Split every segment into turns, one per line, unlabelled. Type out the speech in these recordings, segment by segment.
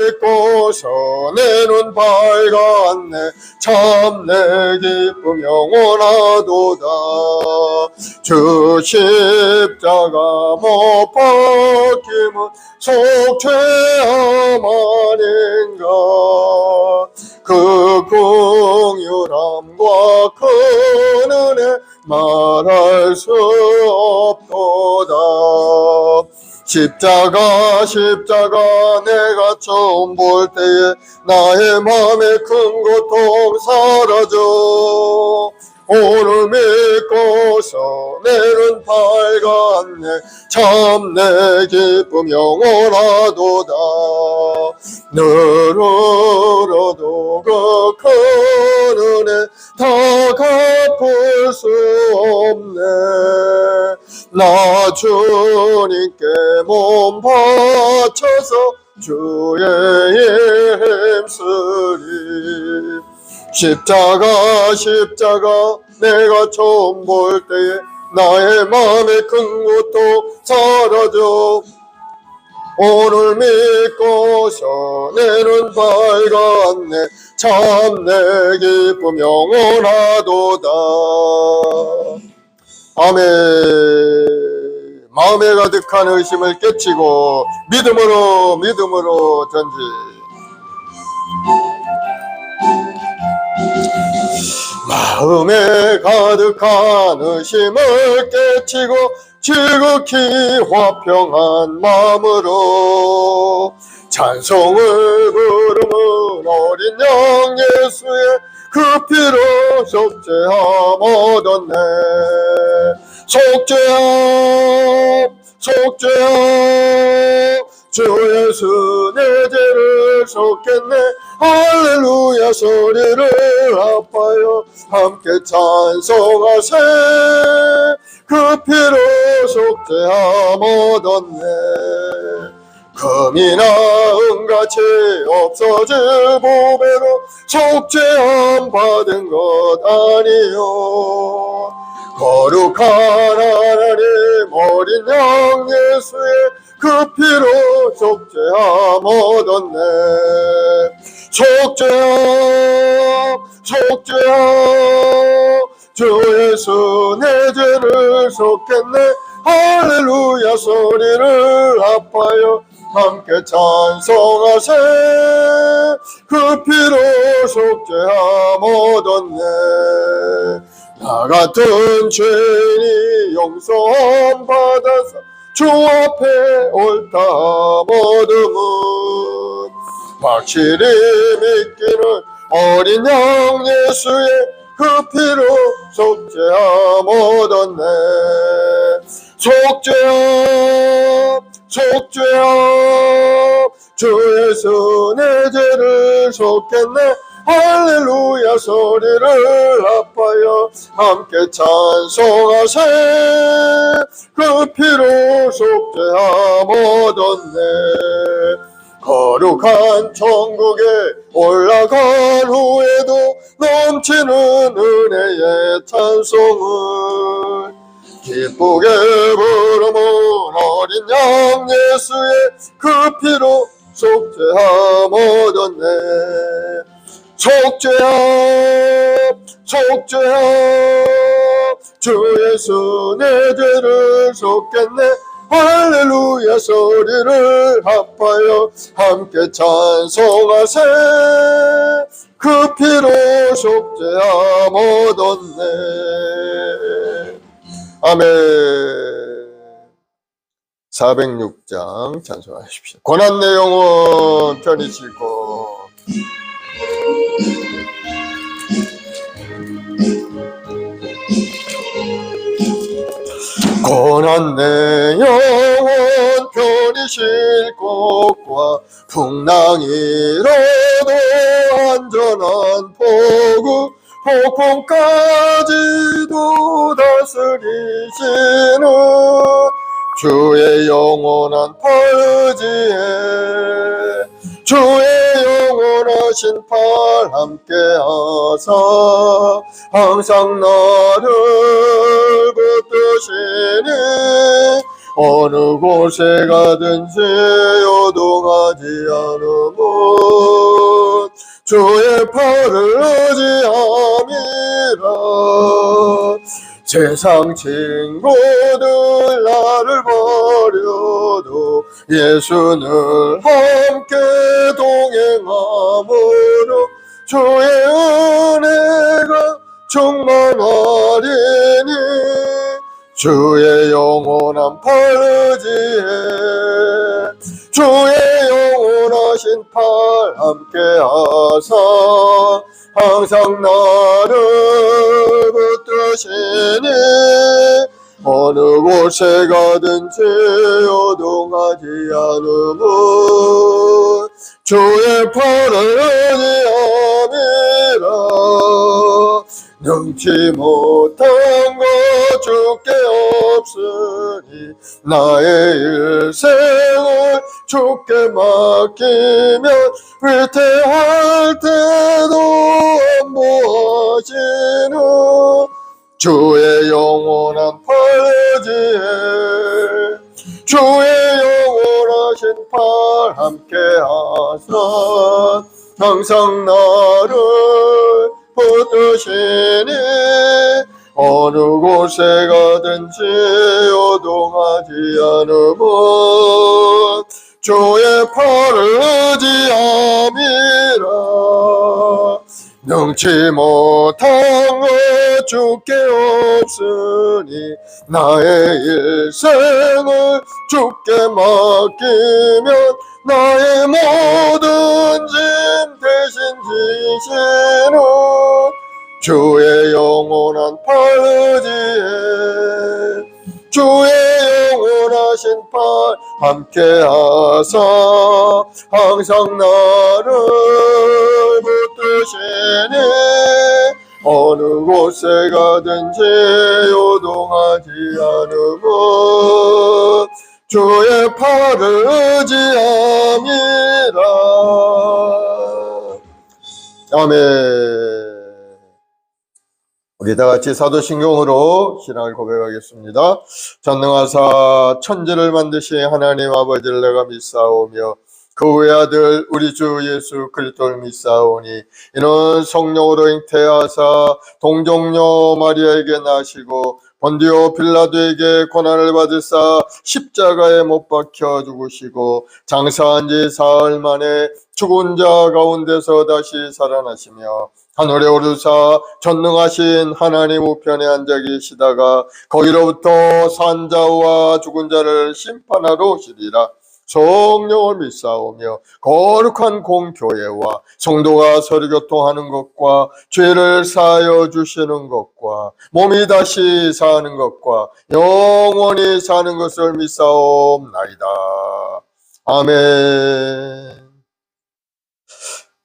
믿고서 내 눈 밝았네. 참 내 기쁨 영원하도다. 주 십자가 못 박힘은 속죄함 아닌가. 그 공유함과 그 은혜 말할 수 없도다. 십자가 내가 처음 볼 때에 나의 맘의 큰 고통 사라져. 오늘 믿고서 내 눈 밝았네. 참 내 기쁨 영원하도다. 늘 울어도 그 큰 은혜 다 갚을 수 없네. 나 주님께 몸 바쳐서 주의 일 힘쓰리. 십자가 내가 처음 볼 때에 나의 마음의 큰 고통 사라져. 오늘 믿고서 내 눈 밝았네. 참 내 기쁨 영원하도다. 아멘. 마음에 가득한 의심을 깨치고 믿음으로 전지. 마음에 가득한 의심을 깨치고 지극히 화평한 마음으로 찬송을 부르는 어린 양 예수의 그 피로 속죄함 얻었네. 속죄함 주 예수 내 죄를 속했네. 할렐루야 소리를 아파요 함께 찬송하세. 그 피로 속죄함 얻었네. 금이나 은같이 없어질 보배로 속죄함 받은 것 아니요. 거룩한 하나님 어린 양 예수의 그 피로 속죄함 얻었네. 속죄함 주 예수 내 죄를 속했네. 할렐루야 소리를 아파요 함께 찬송하세. 그 피로 속죄함 얻었네. 나 같은 죄인이 용서함 받아서 주 앞에 옳다함 얻음은 확실히 믿기는 어린 양 예수의 그 피로 속죄함 얻었네. 속죄함 주 예수 내 죄를 속했네. 할렐루야 소리를 아파요 함께 찬송하세. 그 피로 속죄함 얻었네. 거룩한 천국에 올라간 후에도 넘치는 은혜의 찬송을 기쁘게 부르는 어린 양 예수의 그 피로 속죄함 얻었네. 속죄함 주 예수 내 죄를 속했네. 할렐루야 소리를 아파요 함께 찬송하세. 그 피로 속죄함 얻었네. 아멘. 406장 찬송하십시오. 고난 내 영혼 편히 싣고 고난 내 영혼 편히 쉴 곳과 풍랑이로도 안전한 포구 폭풍까지도 다스리시는 주의 영원한 팔지에 주의 영원하신 팔 함께하사 항상 나를 붙드시니 어느 곳에 가든지 요동하지 않으면 주의 팔을 의지함이라. 세상 친구들 나를 버려도 예수는 함께 동행함으로 주의 은혜가 충만하리니 주의 영원한 팔 의지해 주의 영원하신 팔 함께하사 항상 나를 붙드시니 어느 곳에 가든지 요동하지 않으면 주의 팔을 의지함이라. 능치 못한 것 주께 없으니 나의 일생을 주께 맡기면 위태할 때도 안보하시는 주의 영원한 팔 의지해 주의 영원하신 팔 함께하사 항상 나를 붙드시니 어느 곳에 가든지 요동하지 않으면 주의 팔을 의지함이라. 능치 못한 것 주께 없으니 나의 일생을 주께 맡기면 나의 모든 짐 대신 지시는 주의 영원한 팔 의지해 주의 영원하신 팔 함께하사 항상 나를 붙드시니 어느 곳에 가든지 요동하지 않으면 주의 팔을 의지함이라. 아멘. 우리 다 같이 사도신경으로 신앙을 고백하겠습니다. 전능하사 천지를 만드신 하나님 아버지를 내가 믿사오며 그 외아들 우리 주 예수 그리스도를 믿사오니 이는 성령으로 잉태하사 동정녀 마리아에게 나시고 본디오 빌라도에게 고난을 받으사 십자가에 못 박혀 죽으시고 장사한 지 사흘 만에 죽은 자 가운데서 다시 살아나시며 하늘에 오르사 전능하신 하나님 우편에 앉아 계시다가 거기로부터 산 자와 죽은 자를 심판하러 오시리라. 성령을 믿사오며 거룩한 공교회와 성도가 서로 교통하는 것과 죄를 사하여 주시는 것과 몸이 다시 사는 것과 영원히 사는 것을 믿사옵나이다. 아멘.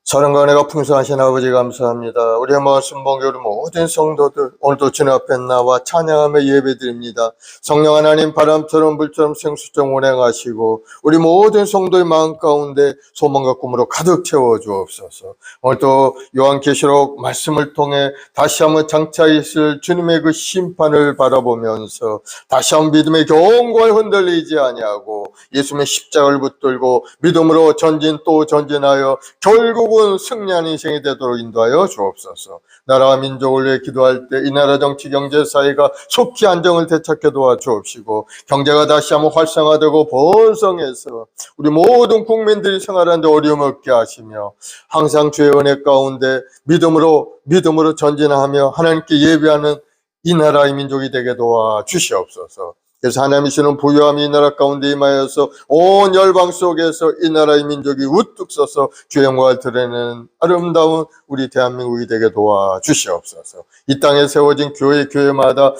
사랑과 은혜가 풍성하신 아버지 감사합니다. 우리의 말씀 봉교를 모든 성도들 오늘도 주님 앞에 나와 찬양하며 예배드립니다. 성령 하나님 바람처럼 불처럼 생수처럼 운행하시고 우리 모든 성도의 마음 가운데 소망과 꿈으로 가득 채워 주옵소서. 오늘도 요한계시록 말씀을 통해 다시 한번 장차 있을 주님의 그 심판을 바라보면서 다시 한번 믿음의 경고에 흔들리지 아니하고 예수님의 십자가를 붙들고 믿음으로 전진 또 전진하여 결국은 승리하는 인생이 되도록 인도하여 주옵소서. 나라와 민족을 위해 기도할 때 이 나라 정치 경제 사회가 속히 안정을 되찾게 도와주옵시고 경제가 다시 한번 활성화되고 번성해서 우리 모든 국민들이 생활하는데 어려움 없게 하시며 항상 주의 은혜 가운데 믿음으로 전진하며 하나님께 예배하는 이 나라의 민족이 되게 도와주시옵소서. 그래서 하나님이 주는 부유함이 이 나라 가운데 임하여서 온 열방 속에서 이 나라의 민족이 우뚝 서서 주의 영광을 드러내는 아름다운 우리 대한민국이 되게 도와주시옵소서. 이 땅에 세워진 교회마다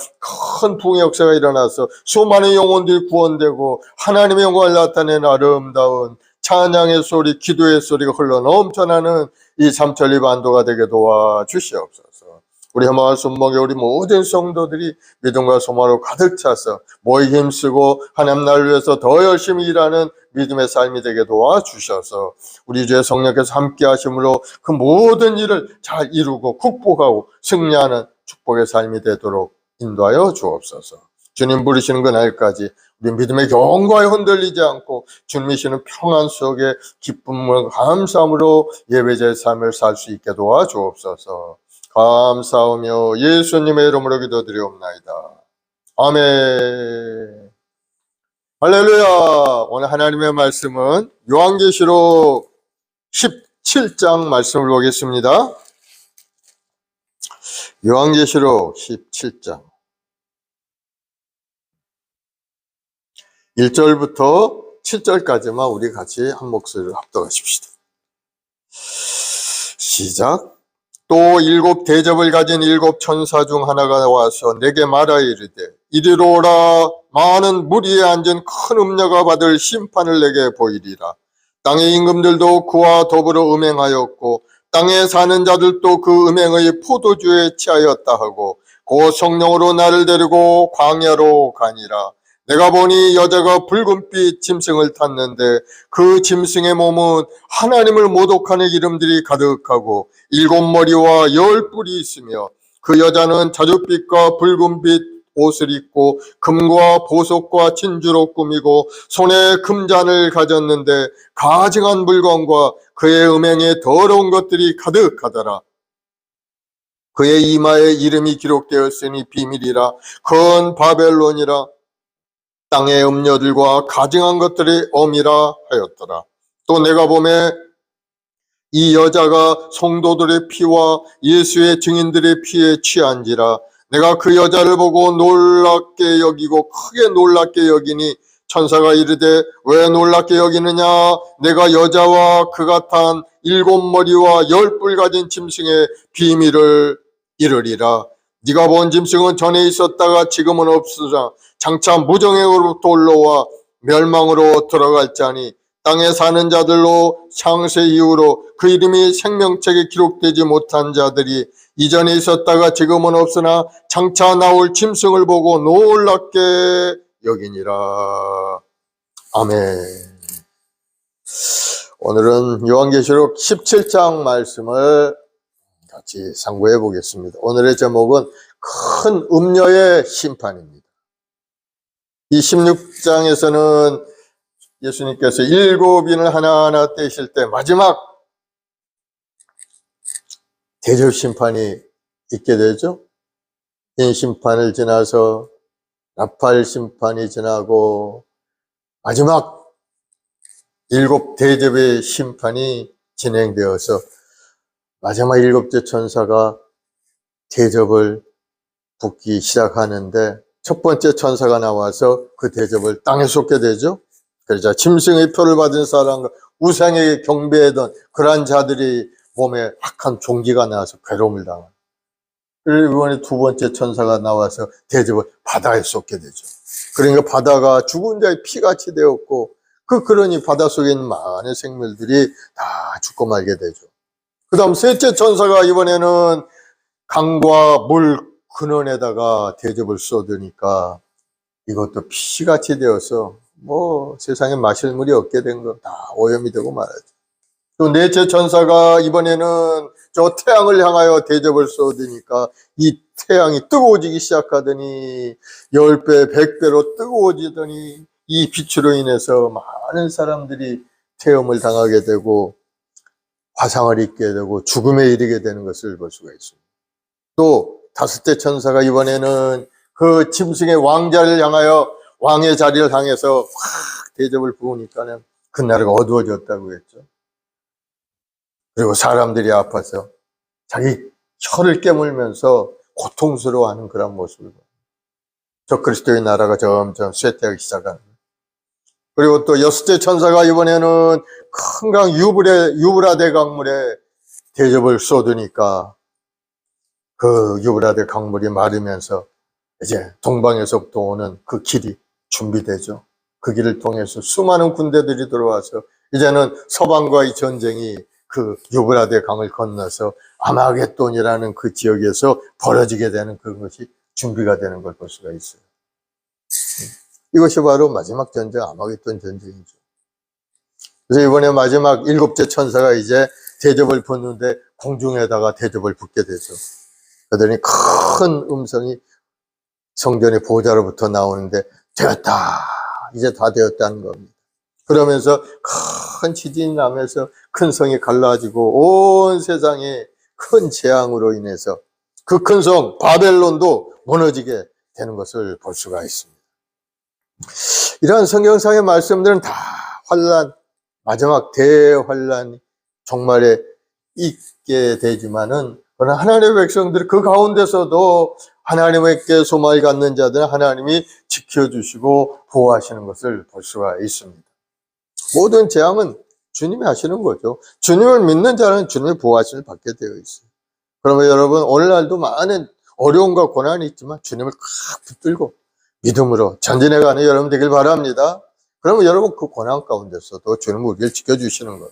큰 부흥의 역사가 일어나서 수많은 영혼들이 구원되고 하나님의 영광을 나타내는 아름다운 찬양의 소리, 기도의 소리가 흘러 넘쳐나는 이 삼천리 반도가 되게 도와주시옵소서. 우리 마을 순복에 우리 모든 성도들이 믿음과 소망으로 가득 차서 모이기 힘쓰고 하나님 나라를 위해서 더 열심히 일하는 믿음의 삶이 되게 도와주셔서 우리 주의 성령께서 함께 하심으로 그 모든 일을 잘 이루고 극복하고 승리하는 축복의 삶이 되도록 인도하여 주옵소서. 주님 부르시는 그날까지 우리 믿음의 영광에 흔들리지 않고 주님이시는 평안 속에 기쁨과 감사함으로 예배자의 삶을 살 수 있게 도와주옵소서. 감사하며 예수님의 이름으로 기도드리옵나이다. 아멘. 할렐루야. 오늘 하나님의 말씀은 요한계시록 17장 말씀을 보겠습니다. 요한계시록 17장 1절부터 7절까지만 우리 같이 한 목소리로 합독하십시다. 시작. 또 7 대접을 가진 7 천사 중 하나가 와서 내게 말하여 이르되 이리로 오라. 많은 무리에 앉은 큰 음녀가 받을 심판을 내게 보이리라. 땅의 임금들도 그와 더불어 음행하였고 땅에 사는 자들도 그 음행의 포도주에 취하였다 하고 그 성령으로 나를 데리고 광야로 가니라. 내가 보니 여자가 붉은빛 짐승을 탔는데 그 짐승의 몸은 하나님을 모독하는 이름들이 가득하고 7 머리와 10 뿔이 있으며 그 여자는 자줏빛과 붉은빛 옷을 입고 금과 보석과 진주로 꾸미고 손에 금잔을 가졌는데 가증한 물건과 그의 음행에 더러운 것들이 가득하더라. 그의 이마에 이름이 기록되었으니 비밀이라 큰 바벨론이라 땅의 음녀들과 가증한 것들의 엄이라 하였더라. 또 내가 보매 이 여자가 성도들의 피와 예수의 증인들의 피에 취한지라. 내가 그 여자를 보고 놀랍게 여기고 크게 놀랍게 여기니 천사가 이르되 왜 놀랍게 여기느냐. 내가 여자와 그가 탄 7 머리와 10 뿔 가진 짐승의 비밀을 이르리라. 네가 본 짐승은 전에 있었다가 지금은 없으나 장차 무정행으로부터 올라와 멸망으로 들어갈 자니 땅에 사는 자들로 창세 이후로 그 이름이 생명책에 기록되지 못한 자들이 이전에 있었다가 지금은 없으나 장차 나올 짐승을 보고 놀랍게 여기니라. 아멘. 오늘은 요한계시록 17장 말씀을 같이 상고해 보겠습니다. 오늘의 제목은 큰 음녀의 심판입니다. 이 16장에서는 예수님께서 7인을 하나하나 떼실 때 마지막 대접 심판이 있게 되죠. 인심판을 지나서 나팔 심판이 지나고 마지막 7 대접의 심판이 진행되어서 마지막 7째 천사가 대접을 붓기 시작하는데 첫 번째 천사가 나와서 그 대접을 땅에 쏟게 되죠. 그러자 짐승의 표를 받은 사람과 우상에게 경배하던 그러한 자들이 몸에 악한 종기가 나와서 괴로움을 당합니다. 그리고 이번에 두 번째 천사가 나와서 대접을 바다에 쏟게 되죠. 그러니까 바다가 죽은 자의 피같이 되었고 그러니 바다 속에 있는 많은 생물들이 다 죽고 말게 되죠. 그 다음 셋째 천사가 이번에는 강과 물 근원에다가 대접을 쏟으니까 이것도 피같이 되어서 세상에 마실 물이 없게 된 거 다 오염이 되고 말하죠. 또 넷째 천사가 이번에는 저 태양을 향하여 대접을 쏟으니까 이 태양이 뜨거워지기 시작하더니 10배, 100배로 뜨거워지더니 이 빛으로 인해서 많은 사람들이 태움을 당하게 되고 화상을 입게 되고 죽음에 이르게 되는 것을 볼 수가 있습니다. 또 다섯째 천사가 이번에는 그 짐승의 왕자를 향하여 왕의 자리를 향해서 확 대접을 부으니까는 그 나라가 어두워졌다고 했죠. 그리고 사람들이 아파서 자기 혀를 깨물면서 고통스러워하는 그런 모습을 봐요. 저 그리스도의 나라가 점점 쇠퇴하기 시작하는 거예요. 그리고 또 여섯째 천사가 이번에는 큰 강 유브라데 강물에 대접을 쏟으니까 그 유브라데 강물이 마르면서 이제 동방에서부터 오는 그 길이 준비되죠. 그 길을 통해서 수많은 군대들이 들어와서 이제는 서방과의 전쟁이 그 유브라데 강을 건너서 아마겟돈이라는 그 지역에서 벌어지게 되는 그것이 준비가 되는 걸 볼 수가 있어요. 이것이 바로 마지막 전쟁, 아마겟돈 전쟁이죠. 그래서 이번에 마지막 7째 천사가 이제 대접을 붓는데 공중에다가 대접을 붓게 되죠. 그러더니 큰 음성이 성전의 보좌로부터 나오는데 되었다 이제 다 되었다는 겁니다. 그러면서 큰 지진이 나면서 큰 성이 갈라지고 온 세상에 큰 재앙으로 인해서 그 큰 성 바벨론도 무너지게 되는 것을 볼 수가 있습니다. 이러한 성경상의 말씀들은 다 환란, 마지막 대환란이 종말에 있게 되지만은, 그러나 하나님의 백성들이 그 가운데서도 하나님께 소망을 갖는 자들은 하나님이 지켜주시고 보호하시는 것을 볼 수가 있습니다. 모든 재앙은 주님이 하시는 거죠. 주님을 믿는 자는 주님의 보호하심을 받게 되어 있어요. 그러면 여러분, 오늘날도 많은 어려움과 고난이 있지만 주님을 꽉 붙들고 믿음으로 전진해가는 여러분 되길 바랍니다. 그러면 여러분 그 고난 가운데서도 주님은 우리를 지켜주시는 거예요.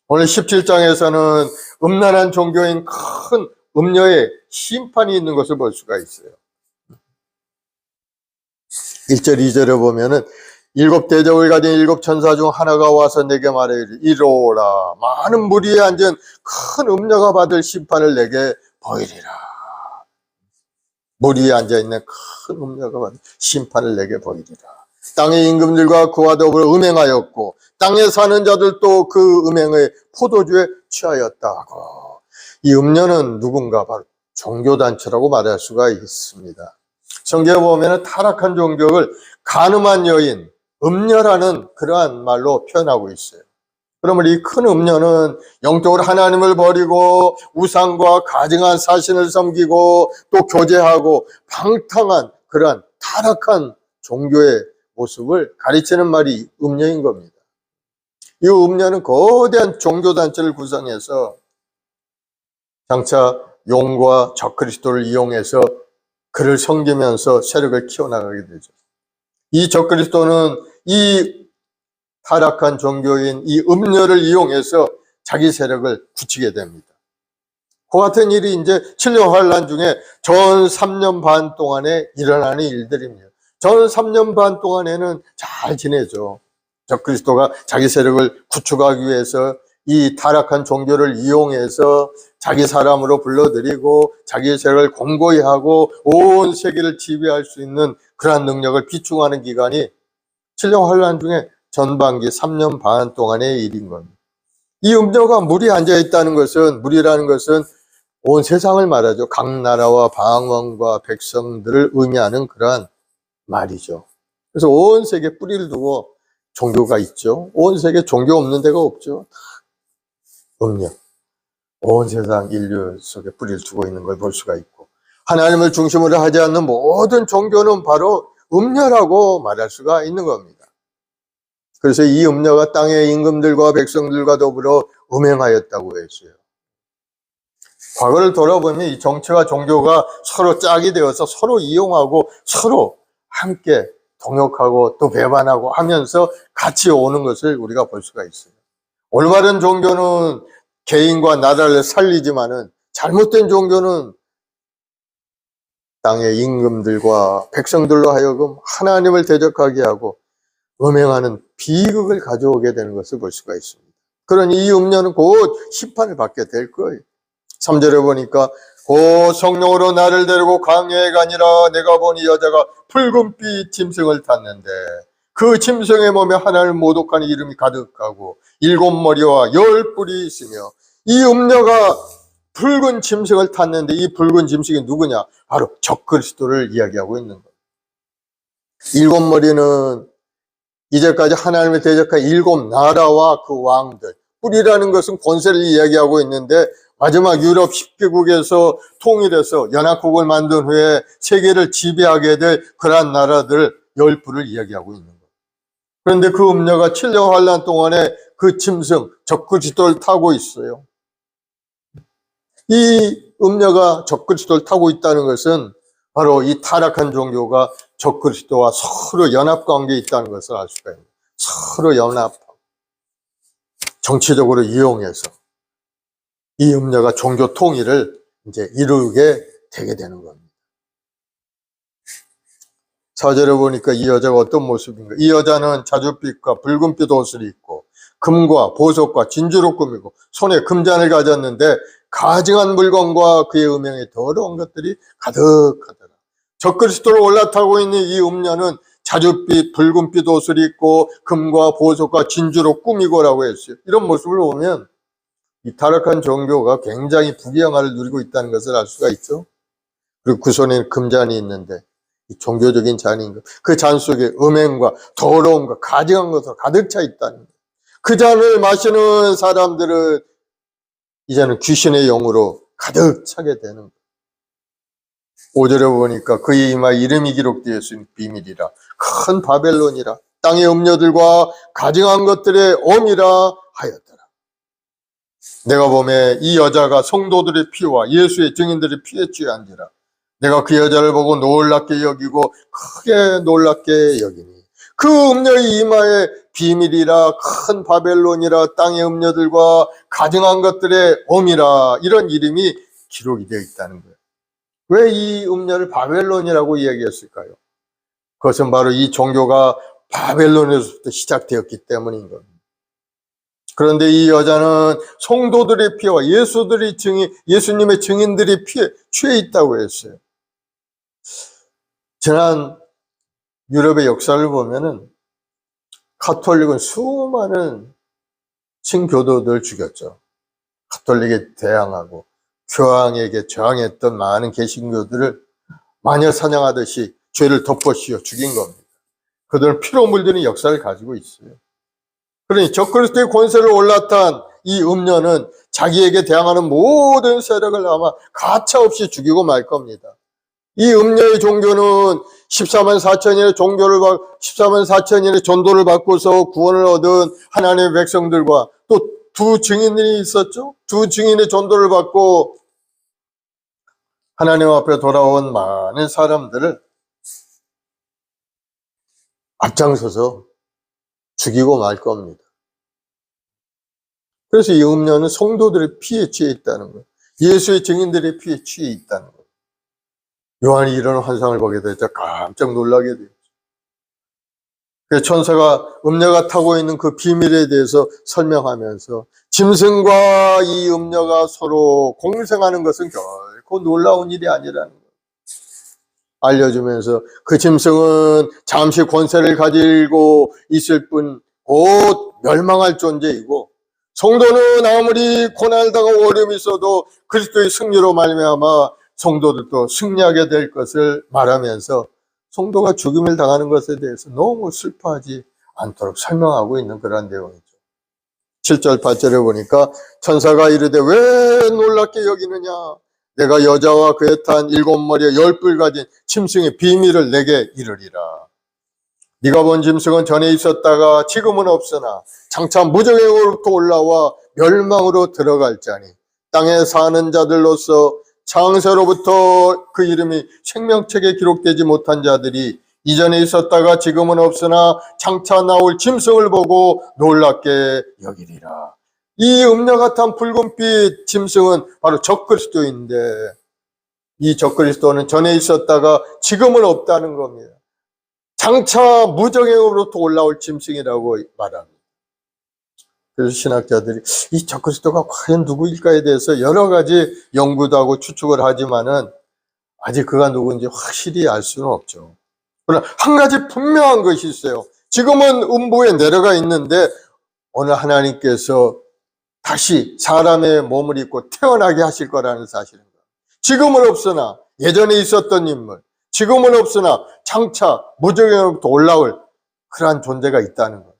오늘 17장에서는 음란한 종교인 큰 음녀의 심판이 있는 것을 볼 수가 있어요. 1절, 2절에 보면은 일곱 대접을 가진 일곱 천사 중 하나가 와서 내게 말하기를 이로라, 많은 무리에 앉은 큰 음녀가 받을 심판을 내게 보이리라. 무리에 앉아있는 큰 음녀가 받을 심판을 내게 보이리라. 땅의 임금들과 그와 더불어 음행하였고 땅에 사는 자들도 그 음행의 포도주에 취하였다고. 이 음녀는 누군가? 바로 종교단체라고 말할 수가 있습니다. 성경에 보면 타락한 종교를 간음한 여인, 음녀라는 그러한 말로 표현하고 있어요. 그러면 이 큰 음녀는 영적으로 하나님을 버리고 우상과 가증한 사신을 섬기고 또 교제하고 방탕한 그러한 타락한 종교의 모습을 가리치는 말이 음녀인 겁니다. 이 음녀는 거대한 종교단체를 구성해서 장차 용과 적그리스도를 이용해서 그를 섬기면서 세력을 키워나가게 되죠. 이 적그리스도는 이 타락한 종교인 이 음녀를 이용해서 자기 세력을 굳히게 됩니다. 그 같은 일이 이제 7년 환란 중에 전 3년 반 동안에 일어나는 일들입니다. 전 3년 반 동안에는 잘 지내죠. 적그리스도가 자기 세력을 구축하기 위해서 이 타락한 종교를 이용해서 자기 사람으로 불러들이고 자기 세력을 공고히 하고 온 세계를 지배할 수 있는 그러한 능력을 비축하는 기간이 7년 환란 중에 전반기 3년 반 동안의 일인 겁니다. 이 음녀가 물이 앉아있다는 것은, 물이라는 것은 온 세상을 말하죠. 각 나라와 방언과 백성들을 의미하는 그러한 말이죠. 그래서 온 세계에 뿌리를 두고 종교가 있죠. 온 세계에 종교 없는 데가 없죠. 음녀. 온 세상 인류 속에 뿌리를 두고 있는 걸 볼 수가 있고, 하나님을 중심으로 하지 않는 모든 종교는 바로 음녀라고 말할 수가 있는 겁니다. 그래서 이 음녀가 땅의 임금들과 백성들과 더불어 음행하였다고 했어요. 과거를 돌아보면 이 정치와 종교가 서로 짝이 되어서 서로 이용하고 서로 함께 동역하고 또 배반하고 하면서 같이 오는 것을 우리가 볼 수가 있어요. 올바른 종교는 개인과 나라를 살리지만은 잘못된 종교는 땅의 임금들과 백성들로 하여금 하나님을 대적하게 하고 음행하는 비극을 가져오게 되는 것을 볼 수가 있습니다. 그러니 이 음녀는 곧 심판을 받게 될 거예요. 3절에 보니까 곧 성령으로 나를 데리고 광야에 가니라. 내가 보니 여자가 붉은빛 짐승을 탔는데 그 짐승의 몸에 하나님을 모독하는 이름이 가득하고 7머리와 10뿔이 있으며, 이 음녀가 붉은 짐승을 탔는데 이 붉은 짐승이 누구냐? 바로 적그리스도를 이야기하고 있는 거예요. 7머리는 이제까지 하나님을 대적한 7나라와 그 왕들, 뿔이라는 것은 권세를 이야기하고 있는데 마지막 유럽 10개국에서 통일해서 연합국을 만든 후에 세계를 지배하게 될 그러한 나라들 10뿔을 이야기하고 있는 거예요. 그런데 그 음녀가 7년 환란 동안에 그 짐승 적그리스도를 타고 있어요. 이 음녀가 적그리스도를 타고 있다는 것은 바로 이 타락한 종교가 적그리스도와 서로 연합관계에 있다는 것을 알 수가 있습니다. 서로 연합하고 정치적으로 이용해서 이 음녀가 종교 통일을 이제 이루게 되게 되는 겁니다. 4절에 보니까 이 여자가 어떤 모습인가? 이 여자는 자줏빛과 붉은빛 옷을 입고 금과 보석과 진주로 꾸미고 손에 금잔을 가졌는데 가증한 물건과 그의 음행에 더러운 것들이 가득하더라. 적그리스도를 올라타고 있는 이 음녀는 자줏빛 붉은빛 옷을 입고 금과 보석과 진주로 꾸미고라고 했어요. 이런 모습을 보면 이 타락한 종교가 굉장히 부귀영화를 누리고 있다는 것을 알 수가 있죠. 그리고 그 손에 금잔이 있는데 이 종교적인 잔인 것, 그 잔 속에 음행과 더러움과 가증한 것으로 가득 차 있다는 것. 그 잔을 마시는 사람들은 이제는 귀신의 영으로 가득 차게 되는 것. 5절에 보니까 그의 이마에 이름이 기록되어 있으니 비밀이라, 큰 바벨론이라, 땅의 음녀들과 가증한 것들의 엄이라 하였더라. 내가 보매 이 여자가 성도들의 피와 예수의 증인들의 피에 취한지라. 내가 그 여자를 보고 놀랍게 여기고 크게 놀랍게 여기니 그 음녀의 이마에 비밀이라, 큰 바벨론이라, 땅의 음녀들과 가증한 것들의 엄이라, 이런 이름이 기록이 되어 있다는 거예요. 왜 이 음녀를 바벨론이라고 이야기했을까요? 그것은 바로 이 종교가 바벨론에서부터 시작되었기 때문인 겁니다. 그런데 이 여자는 성도들의 피와 예수님의 증인들의 피에 취해 있다고 했어요. 지난 유럽의 역사를 보면은 가톨릭은 수많은 신교도들 죽였죠. 가톨릭에 대항하고 교황에게 저항했던 많은 개신교들을 마녀 사냥하듯이 죄를 덮어씌워 죽인 겁니다. 그들은 피로 물드는 역사를 가지고 있어요. 그러니 적그리스도의 권세를 올라탄 이 음녀는 자기에게 대항하는 모든 세력을 아마 가차없이 죽이고 말 겁니다. 이 음녀의 종교는 14만 4천인의 전도를 받고서 구원을 얻은 하나님의 백성들과 또 두 증인이 있었죠. 두 증인의 전도를 받고 하나님 앞에 돌아온 많은 사람들을 앞장서서 죽이고 말 겁니다. 그래서 이 음녀는 성도들의 피에 취해 있다는 거예요. 예수의 증인들의 피에 취해 있다는 거예요. 요한이 이런 환상을 보게 되자 깜짝 놀라게 돼요. 그래서 천사가 음녀가 타고 있는 그 비밀에 대해서 설명하면서 짐승과 이 음녀가 서로 공생하는 것은 결코 놀라운 일이 아니라는 거예요. 알려주면서 그 짐승은 잠시 권세를 가지고 있을 뿐 곧 멸망할 존재이고, 성도는 아무리 고난당하고 어려움이 있어도 그리스도의 승리로 말미암아 성도들도 승리하게 될 것을 말하면서 성도가 죽임을 당하는 것에 대해서 너무 슬퍼하지 않도록 설명하고 있는 그런 내용이죠. 7절 8절에 보니까 천사가 이르되 왜 놀랍게 여기느냐, 내가 여자와 그에 탄 7머리에 10뿔 가진 짐승의 비밀을 내게 이르리라. 네가 본 짐승은 전에 있었다가 지금은 없으나 장차 무정행으로부터 올라와 멸망으로 들어갈 자니 땅에 사는 자들로서 창세로부터 그 이름이 생명책에 기록되지 못한 자들이 이전에 있었다가 지금은 없으나 장차 나올 짐승을 보고 놀랍게 여기리라. 이 음녀가 탄 붉은빛 짐승은 바로 적그리스도인데, 이 적그리스도는 전에 있었다가 지금은 없다는 겁니다. 장차 무정행으로부터 올라올 짐승이라고 말합니다. 그래서 신학자들이 이 적그리스도가 과연 누구일까에 대해서 여러 가지 연구도 하고 추측을 하지만은 아직 그가 누구인지 확실히 알 수는 없죠. 그러나 한 가지 분명한 것이 있어요. 지금은 음부에 내려가 있는데 오늘 하나님께서 다시 사람의 몸을 입고 태어나게 하실 거라는 사실입니다. 지금은 없으나 예전에 있었던 인물, 지금은 없으나 장차 무정행으로부터 올라올 그러한 존재가 있다는 것.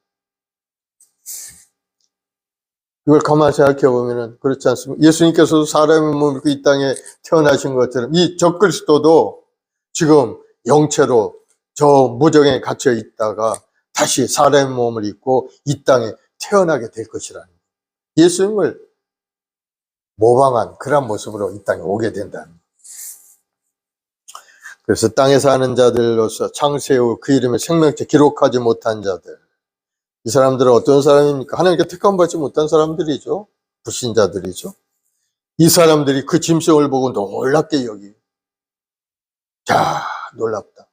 이걸 가만히 생각해 보면은 그렇지 않습니까? 예수님께서도 사람의 몸을 입고 이 땅에 태어나신 것처럼 이 적그리스도도 지금 영체로 저 무정에 갇혀 있다가 다시 사람의 몸을 입고 이 땅에 태어나게 될 것이라는 거예요. 예수님을 모방한 그런 모습으로 이 땅에 오게 된다는 거예요. 그래서 땅에 사는 자들로서 창세 후 그 이름을 생명책 기록하지 못한 자들, 이 사람들은 어떤 사람입니까? 하나님께 택함받지 못한 사람들이죠. 불신자들이죠. 이 사람들이 그 짐승을 보고 놀랍게 여기. 야, 놀랍다.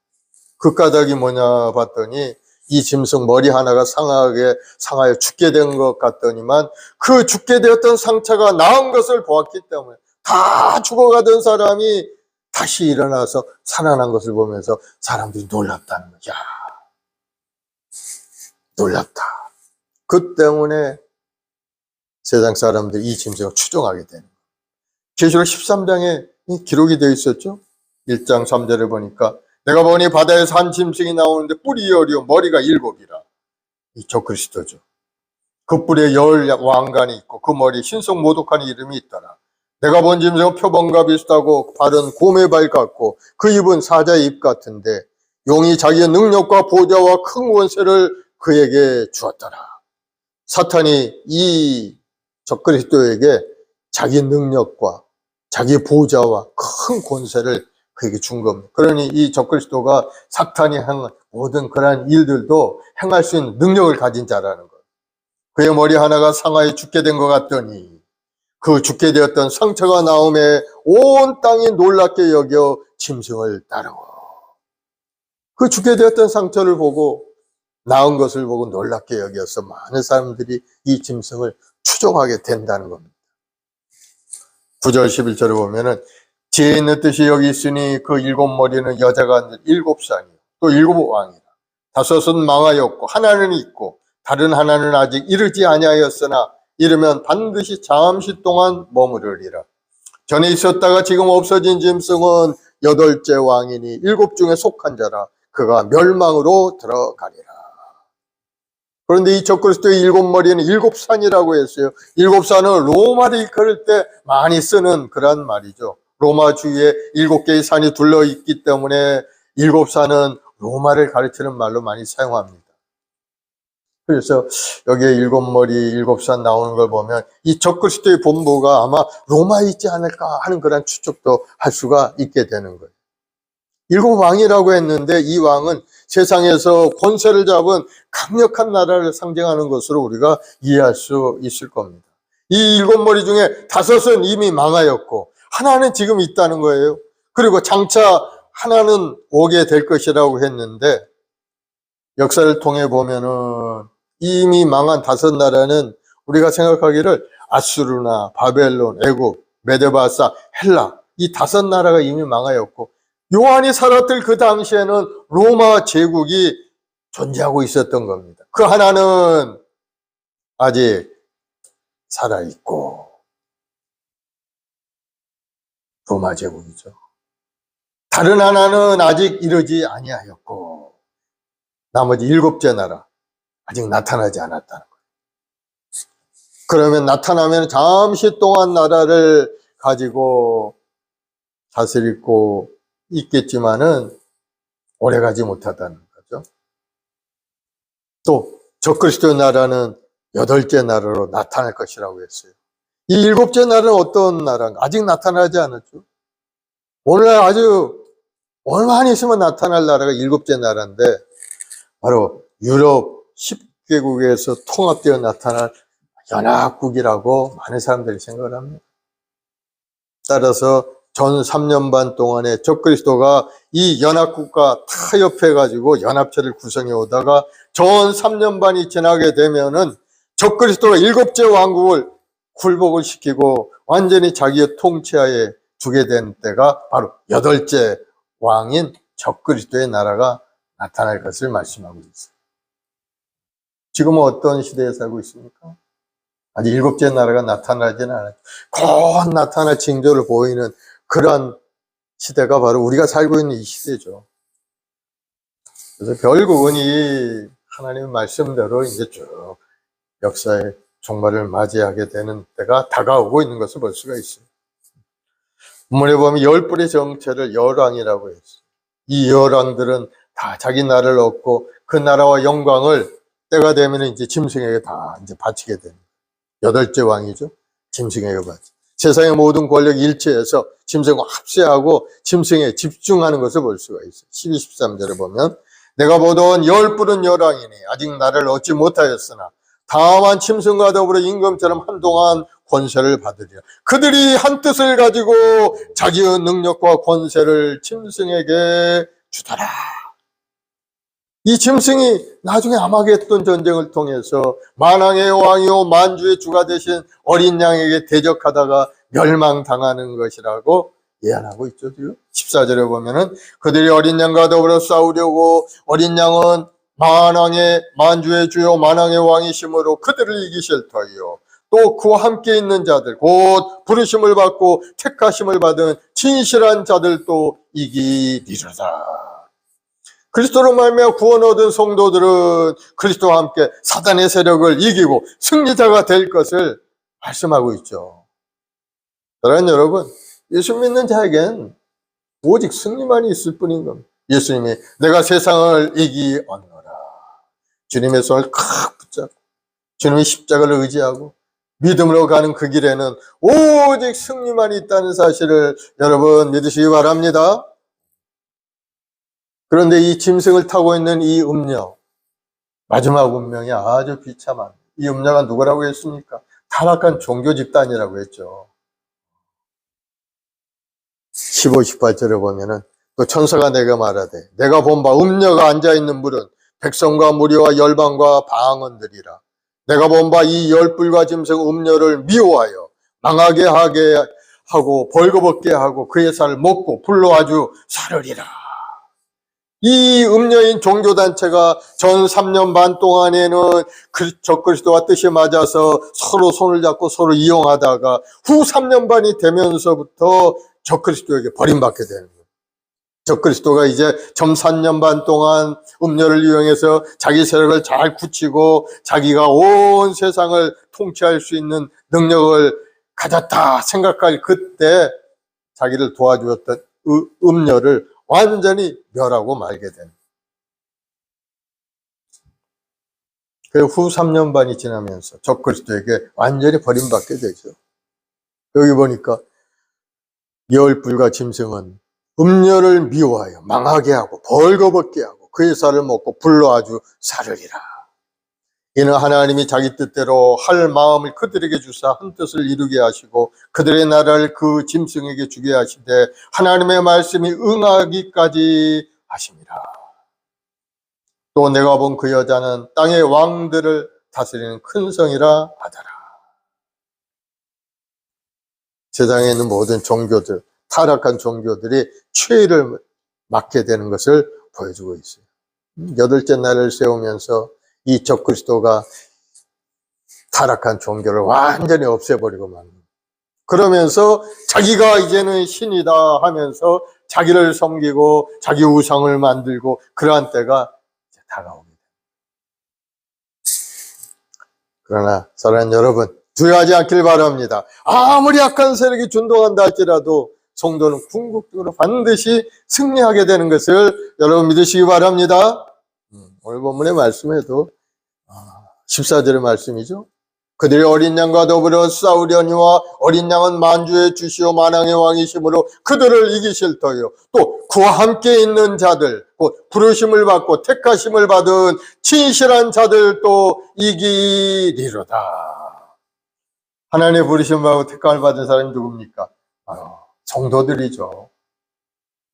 그 까닭이 뭐냐 봤더니 이 짐승 머리 하나가 상하여 죽게 된 것 같더니만 그 죽게 되었던 상처가 나은 것을 보았기 때문에 다 죽어가던 사람이 다시 일어나서 살아난 것을 보면서 사람들이 놀랍다는 거야. 놀랍다. 그 때문에 세상 사람들이 이 짐승을 추종하게 되는 거예요. 계시록 13장에 기록이 되어 있었죠. 1장 3절에 보니까 내가 보니 바다에서 한 짐승이 나오는데 뿔이 10이요 머리가 7이라. 이 적그리스도죠. 그 뿔에 10 왕관이 있고 그 머리에 신성 모독한 이름이 있더라. 내가 본 짐승은 표범과 비슷하고 발은 곰의 발 같고 그 입은 사자의 입 같은데 용이 자기의 능력과 보좌와 큰 권세를 그에게 주었더라. 사탄이 이 적그리스도에게 자기 능력과 자기 보좌와 큰 권세를 그에게 준 겁니다. 그러니 이 적그리스도가 사탄이 행한 모든 그러한 일들도 행할 수 있는 능력을 가진 자라는 것. 그의 머리 하나가 상하에 죽게 된 것 같더니 그 죽게 되었던 상처가 나오매 온 땅이 놀랍게 여겨 짐승을 따르고 그 죽게 되었던 상처를 보고 나은 것을 보고 놀랍게 여겨서 많은 사람들이 이 짐승을 추종하게 된다는 겁니다. 9절 11절을 보면은 지혜 있는 뜻이 여기 있으니 그 7머리는 여자가 앉은 7산이요 또 7왕이라. 5은 망하였고 하나는 있고 다른 하나는 아직 이르지 아니하였으나 이르면 반드시 잠시 동안 머무르리라. 전에 있었다가 지금 없어진 짐승은 8째 왕이니 7 중에 속한 자라. 그가 멸망으로 들어가리라. 그런데 이 적그리스도의 7머리는 7산이라고 했어요. 7산은 로마를 일컬을 때 많이 쓰는 그런 말이죠. 로마 주위에 7개의 산이 둘러있기 때문에 7산은 로마를 가르치는 말로 많이 사용합니다. 그래서 여기에 7머리, 7산 나오는 걸 보면 이 적그리스도의 본부가 아마 로마에 있지 않을까 하는 그런 추측도 할 수가 있게 되는 거예요. 7왕이라고 했는데 이 왕은 세상에서 권세를 잡은 강력한 나라를 상징하는 것으로 우리가 이해할 수 있을 겁니다. 이 7머리 중에 5은 이미 망하였고 하나는 지금 있다는 거예요. 그리고 장차 하나는 오게 될 것이라고 했는데 역사를 통해 보면은 이미 망한 5 나라는 우리가 생각하기를 아수르나 바벨론, 애굽, 메데바사, 헬라 이 5 나라가 이미 망하였고 요한이 살았던 그 당시에는 로마 제국이 존재하고 있었던 겁니다. 그 하나는 아직 살아있고 로마 제국이죠. 다른 하나는 아직 이르지 아니하였고 나머지 7째 나라 아직 나타나지 않았다는 거예요. 그러면 나타나면 잠시 동안 나라를 가지고 다스리고 있겠지만은 오래가지 못하다는 거죠. 또 적그리스도 나라는 8째 나라로 나타날 것이라고 했어요. 이 7째 나라는 어떤 나라인가? 아직 나타나지 않았죠. 오늘날 아주 얼마나 있으면 나타날 나라가 7째 나라인데 바로 유럽 10개국에서 통합되어 나타날 연합국이라고 많은 사람들이 생각을 합니다. 따라서 전 3년 반 동안에 적그리스도가 이 연합국과 타협해가지고 연합체를 구성해 오다가 전 3년 반이 지나게 되면은 적그리스도가 7째 왕국을 굴복을 시키고 완전히 자기의 통치하에 두게 된 때가 바로 8째 왕인 적그리스도의 나라가 나타날 것을 말씀하고 있어요. 지금은 어떤 시대에 살고 있습니까? 아직 7째 나라가 나타나지는 않았죠. 곧 나타날 징조를 보이는 그런 시대가 바로 우리가 살고 있는 이 시대죠. 그래서 결국은 이 하나님의 말씀대로 이제 쭉 역사의 종말을 맞이하게 되는 때가 다가오고 있는 것을 볼 수가 있어요. 본문에 보면 10뿔의 정체를 열왕이라고 했어요. 이 열왕들은 다 자기 나라를 얻고 그 나라와 영광을 때가 되면 이제 짐승에게 다 이제 바치게 됩니다. 8째 왕이죠. 짐승에게 바치. 세상의 모든 권력이 일체해서 짐승과 합세하고 짐승에 집중하는 것을 볼 수가 있어요. 12, 13절에 보면 내가 보던 10뿔은 열왕이니 아직 나를 얻지 못하였으나 다만 짐승과 더불어 임금처럼 한동안 권세를 받으리라. 그들이 한 뜻을 가지고 자기의 능력과 권세를 짐승에게 주더라. 이 짐승이 나중에 아마겟돈 전쟁을 통해서 만왕의 왕이요 만주의 주가 되신 어린 양에게 대적하다가 멸망당하는 것이라고 예언하고 있죠. 지금 14절에 보면은 그들이 어린 양과 더불어 싸우려고 어린 양은 만주의 주요 만왕의 왕이심으로 그들을 이기실 터이요. 또 그와 함께 있는 자들, 곧 부르심을 받고 택하심을 받은 진실한 자들도 이기리로다. 그리스도로 말미암아 구원 얻은 성도들은 그리스도와 함께 사단의 세력을 이기고 승리자가 될 것을 말씀하고 있죠. 사랑하는 여러분, 예수 믿는 자에겐 오직 승리만이 있을 뿐인 겁니다. 예수님이 내가 세상을 이기었노라. 주님의 손을 칵 붙잡고 주님의 십자가를 의지하고 믿음으로 가는 그 길에는 오직 승리만이 있다는 사실을 여러분 믿으시기 바랍니다. 그런데 이 짐승을 타고 있는 이 음녀, 마지막 운명이 아주 비참합니다. 이 음녀가 누구라고 했습니까? 타락한 종교 집단이라고 했죠. 15, 18절에 보면은 또 천사가 내가 말하되 내가 본 바 음녀가 앉아있는 물은 백성과 무리와 열방과 방언들이라. 내가 본 바 이 열불과 짐승 음녀를 미워하여 망하게 하게 하고 벌거벗게 하고 그의 살을 먹고 불로 아주 사르리라. 이 음녀인 종교단체가 전 3년 반 동안에는 적그리스도와 뜻이 맞아서 서로 손을 잡고 서로 이용하다가 후 3년 반이 되면서부터 적그리스도에게 버림받게 되는 거예요. 적그리스도가 이제 전 3년 반 동안 음녀를 이용해서 자기 세력을 잘 굳히고 자기가 온 세상을 통치할 수 있는 능력을 가졌다 생각할 그때 자기를 도와주었던 음녀를 완전히 멸하고 말게 되는 거예요. 그리고 후 3년 반이 지나면서 적그리스도에게 완전히 버림받게 되죠. 여기 보니까 열불과 짐승은 음녀를 미워하여 망하게 하고 벌거벗게 하고 그의 살을 먹고 불로 아주 사르리라. 이는 하나님이 자기 뜻대로 할 마음을 그들에게 주사 한 뜻을 이루게 하시고 그들의 나라를 그 짐승에게 주게 하시되 하나님의 말씀이 응하기까지 하십니다. 또 내가 본 그 여자는 땅의 왕들을 다스리는 큰 성이라 하더라. 세상에 있는 모든 종교들, 타락한 종교들이 최후를 맞게 되는 것을 보여주고 있어요. 8째 날을 세우면서 이 적그리스도가 타락한 종교를 완전히 없애버리고 맙니다. 그러면서 자기가 이제는 신이다 하면서 자기를 섬기고 자기 우상을 만들고 그러한 때가 다가옵니다. 그러나 사랑하는 여러분, 두려워하지 않길 바랍니다. 아무리 악한 세력이 준동한다 할지라도 성도는 궁극적으로 반드시 승리하게 되는 것을 여러분 믿으시기 바랍니다. 오늘 본문의 말씀에도 14절의 말씀이죠. 그들이 어린 양과 더불어 싸우려니와 어린 양은 만주의 주시오 만왕의 왕이심으로 그들을 이기실 터요. 또 그와 함께 있는 자들, 곧 부르심을 받고 택하심을 받은 진실한 자들도 이기리로다. 하나님의 부르심을 받고 택함을 받은 사람이 누굽니까? 성도들이죠.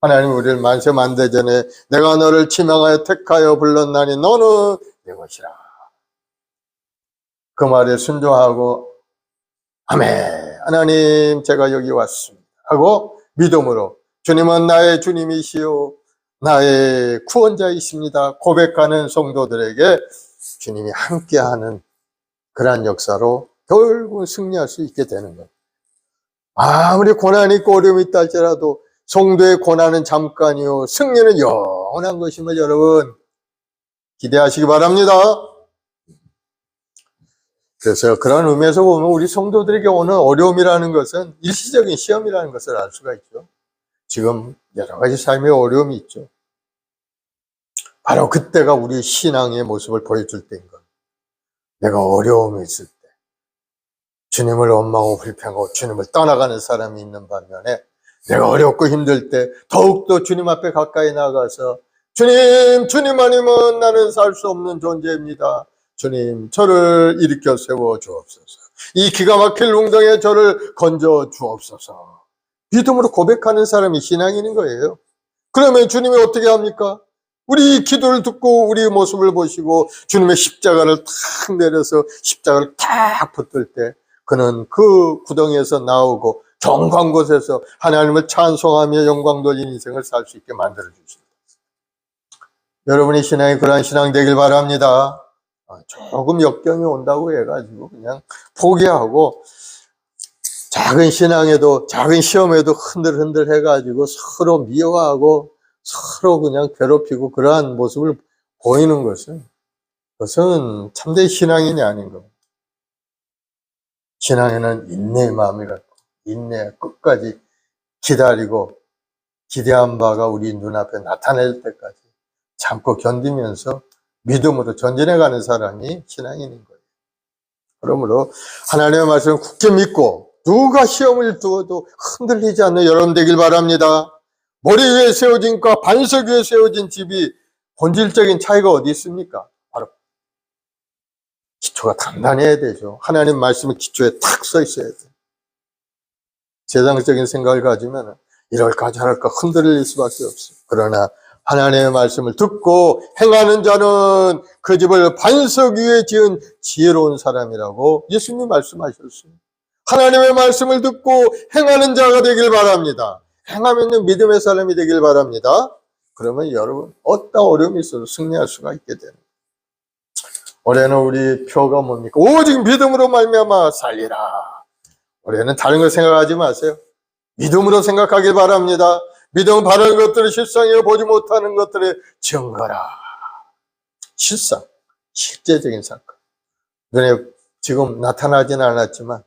하나님 우리를 만세 만대전에 내가 너를 지명하여 택하여 불렀나니 너는 내 것이라. 그 말에 순종하고 아멘, 하나님 제가 여기 왔습니다 하고 믿음으로 주님은 나의 주님이시요 나의 구원자이십니다 고백하는 성도들에게 주님이 함께하는 그러한 역사로 결국 승리할 수 있게 되는 것. 아무리 고난이 있고 어려움이 있다 할지라도 성도의 고난은 잠깐이요 승리는 영원한 것임을 여러분 기대하시기 바랍니다. 그래서 그런 의미에서 보면 우리 성도들에게 오는 어려움이라는 것은 일시적인 시험이라는 것을 알 수가 있죠. 지금 여러 가지 삶의 어려움이 있죠. 바로 그때가 우리 신앙의 모습을 보여줄 때인 겁니다. 내가 어려움이 있을 때 주님을 원망하고 불평하고 주님을 떠나가는 사람이 있는 반면에 내가 어렵고 힘들 때 더욱더 주님 앞에 가까이 나가서 주님 아니면 나는 살 수 없는 존재입니다. 주님 저를 일으켜 세워 주옵소서. 이 기가 막힐 운동에 저를 건져 주옵소서. 믿음으로 고백하는 사람이 신앙인인 거예요. 그러면 주님이 어떻게 합니까? 우리 기도를 듣고 우리 모습을 보시고 주님의 십자가를 탁 내려서 십자가를 탁 붙들 때 그는 그 구덩이에서 나오고 경관 곳에서 하나님을 찬송하며 영광 돌린 인생을 살 수 있게 만들어 주십니다. 여러분의 신앙이 그러한 신앙 되길 바랍니다. 조금 역경이 온다고 해가지고 그냥 포기하고 작은 신앙에도 작은 시험에도 흔들흔들 해가지고 서로 미워하고 서로 그냥 괴롭히고 그러한 모습을 보이는 것은 그것은 참된 신앙인이 아닌 겁니다. 신앙에는 인내의 마음이 갖고 인내 끝까지 기다리고 기대한 바가 우리 눈앞에 나타날 때까지 참고 견디면서 믿음으로 전진해가는 사람이 신앙인인 거예요. 그러므로 하나님의 말씀을 굳게 믿고 누가 시험을 두어도 흔들리지 않는 여러분 되길 바랍니다. 머리 위에 세워진 과 반석 위에 세워진 집이 본질적인 차이가 어디 있습니까? 바로 기초가 단단해야 되죠. 하나님 말씀의 기초에 탁 서 있어야 돼요. 세상적인 생각을 가지면 이럴까 저럴까 흔들릴 수밖에 없어요. 그러나 하나님의 말씀을 듣고 행하는 자는 그 집을 반석 위에 지은 지혜로운 사람이라고 예수님 말씀하셨어요. 하나님의 말씀을 듣고 행하는 자가 되길 바랍니다. 행하면 믿음의 사람이 되길 바랍니다. 그러면 여러분 어떤 어려움이 있어도 승리할 수가 있게 됩니다. 올해는 우리 표가 뭡니까? 오직 믿음으로 말미암아 살리라. 올해는 다른 걸 생각하지 마세요. 믿음으로 생각하길 바랍니다. 믿음은 바른 것들을 실상이요 보지 못하는 것들의 증거라. 실상, 실제적인 사건. 눈에 지금 나타나지는 않았지만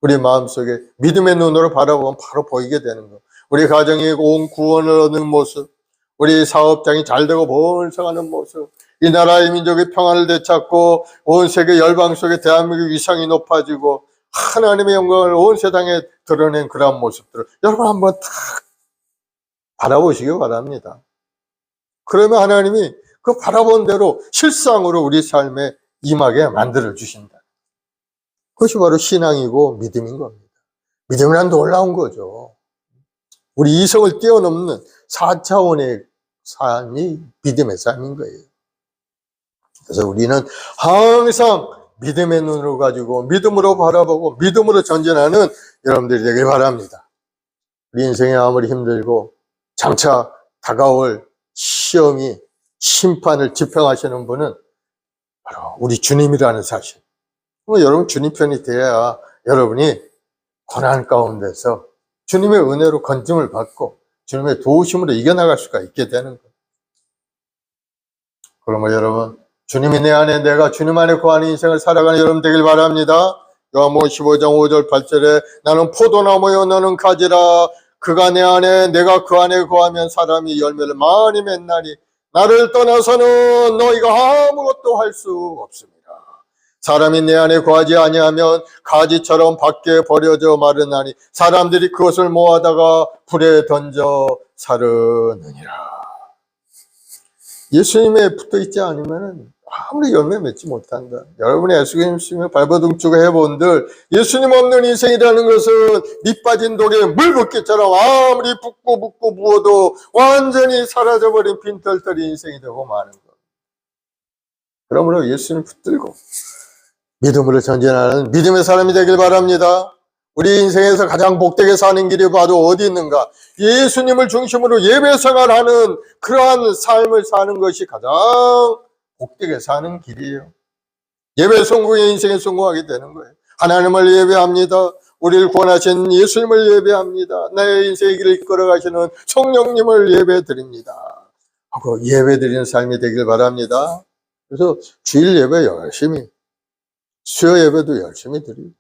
우리 마음속에 믿음의 눈으로 바라보면 바로 보이게 되는 것. 우리 가정이 온 구원을 얻는 모습, 우리 사업장이 잘되고 번성하는 모습, 이 나라의 민족의 평안을 되찾고 온 세계 열방 속에 대한민국의 위상이 높아지고 하나님의 영광을 온 세상에 드러낸 그러한 모습들을 여러분 한번 딱 바라보시기 바랍니다. 그러면 하나님이 그 바라본 대로 실상으로 우리 삶에 임하게 만들어 주신다. 그것이 바로 신앙이고 믿음인 겁니다. 믿음이란 놀라운 거죠. 우리 이성을 뛰어넘는 4차원의 삶이 믿음의 삶인 거예요. 그래서 우리는 항상 믿음의 눈으로 가지고 믿음으로 바라보고 믿음으로 전진하는 여러분들이 되길 바랍니다. 우리 인생이 아무리 힘들고 장차 다가올 시험이 심판을 집행하시는 분은 바로 우리 주님이라는 사실. 여러분 주님 편이 돼야 여러분이 고난 가운데서 주님의 은혜로 건짐을 받고 주님의 도우심으로 이겨나갈 수가 있게 되는 거예요. 그러면 여러분 주님이 내 안에 내가 주님 안에 거하는 인생을 살아가는 여러분 되길 바랍니다. 요한복음 15장 5절 8절에 나는 포도나무요 너는 가지라 그가 내 안에 내가 그 안에 거하면 사람이 열매를 많이 맺나니 나를 떠나서는 너희가 아무것도 할 수 없습니다. 사람이 내 안에 거하지 아니하면 가지처럼 밖에 버려져 마르나니 사람들이 그것을 모아다가 불에 던져 사르느니라. 예수님에 붙어있지 않으면 아무리 열매 맺지 못한다. 여러분이 예수님을 발버둥치고 해본들 예수님 없는 인생이라는 것은 밑 빠진 독에 물 붓기처럼 아무리 붓고 부어도 완전히 사라져버린 빈털터리 인생이 되고 마는 것. 그러므로 예수님을 붙들고 믿음으로 전진하는 믿음의 사람이 되길 바랍니다. 우리 인생에서 가장 복되게 사는 길이 바로 어디 있는가? 예수님을 중심으로 예배 생활하는 그러한 삶을 사는 것이 가장 복되게 사는 길이에요. 예배 성공의 인생에 성공하게 되는 거예요. 하나님을 예배합니다. 우리를 구원하신 예수님을 예배합니다. 나의 인생의 길을 이끌어 가시는 성령님을 예배드립니다. 하고 예배드리는 삶이 되길 바랍니다. 그래서 주일 예배 열심히, 수요 예배도 열심히 드리고